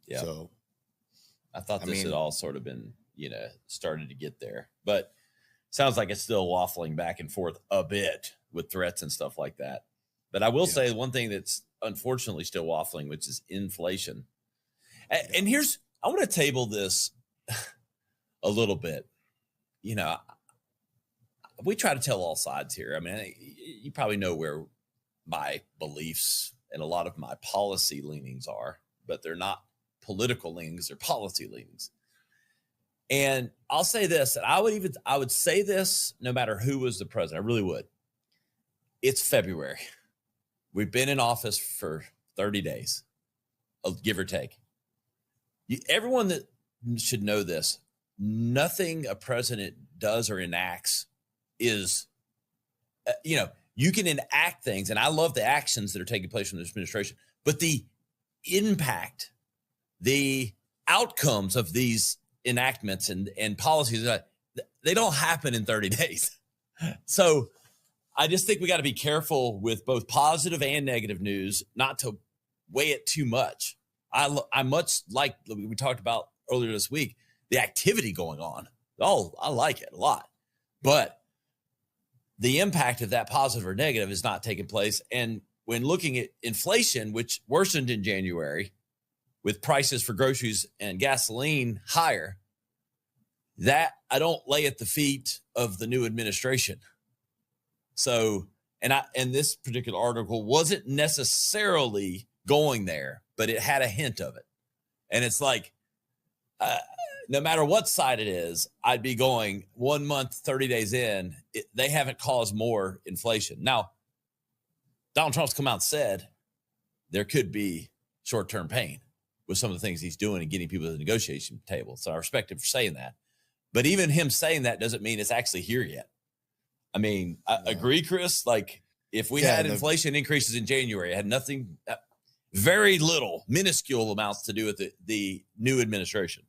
Yeah. So I thought this had all sort of been, started to get there, but sounds like it's still waffling back and forth a bit with threats and stuff like that. But I will say one thing that's unfortunately still waffling, which is inflation. And I want to table this a little bit. We try to tell all sides here. I mean, you probably know where my beliefs and a lot of my policy leanings are, but they're not political leanings, they're policy leanings. And I'll say this, and I would say this no matter who was the president. I really would. It's February. We've been in office for 30 days, give or take. Everyone that should know this, nothing a president does or enacts is, you can enact things, and I love the actions that are taking place from this administration, but the impact, the outcomes of these enactments and policies, they don't happen in 30 days. So I just think we got to be careful with both positive and negative news, not to weigh it too much. I much like we talked about earlier this week, the activity going on. Oh, I like it a lot. But the impact of that positive or negative is not taking place. And when looking at inflation, which worsened in January with prices for groceries and gasoline higher, that I don't lay at the feet of the new administration. So, and this particular article wasn't necessarily going there, but it had a hint of it. And it's like, no matter what side it is, I'd be going 1 month, 30 days in, they haven't caused more inflation. Now, Donald Trump's come out and said there could be short-term pain with some of the things he's doing and getting people to the negotiation table. So I respect him for saying that. But even him saying that doesn't mean it's actually here yet. I mean, I agree, Chris. Like, if we had inflation increases in January, it had nothing, very little, minuscule amounts to do with the new administration.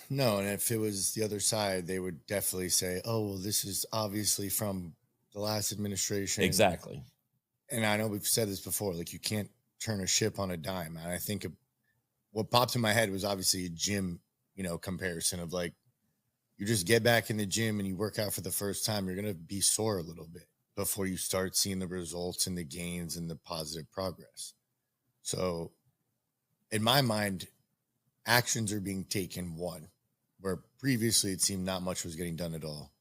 No, and if it was the other side, they would definitely say, oh, well, this is obviously from the last administration. Exactly. And I know we've said this before, like, you can't turn a ship on a dime. And I think what popped in my head was obviously a gym, comparison of like, you just get back in the gym and you work out for the first time, you're going to be sore a little bit before you start seeing the results and the gains and the positive progress. So in my mind, actions are being taken, where previously it seemed not much was getting done at all.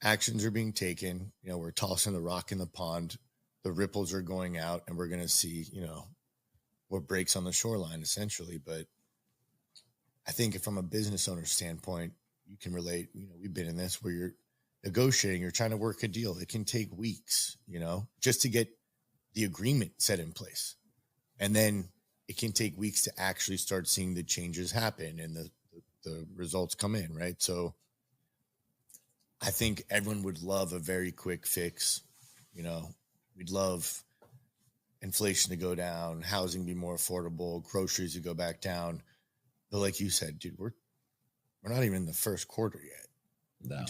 Actions are being taken. We're tossing the rock in the pond. The ripples are going out and we're going to see, what breaks on the shoreline essentially. But I think from a business owner standpoint, you can relate, we've been in this where you're negotiating, you're trying to work a deal. It can take weeks, just to get the agreement set in place. And then it can take weeks to actually start seeing the changes happen and the results come in, right? So I think everyone would love a very quick fix. We'd love inflation to go down, housing be more affordable, groceries to go back down. But like you said, dude, we're not even in the first quarter yet. No.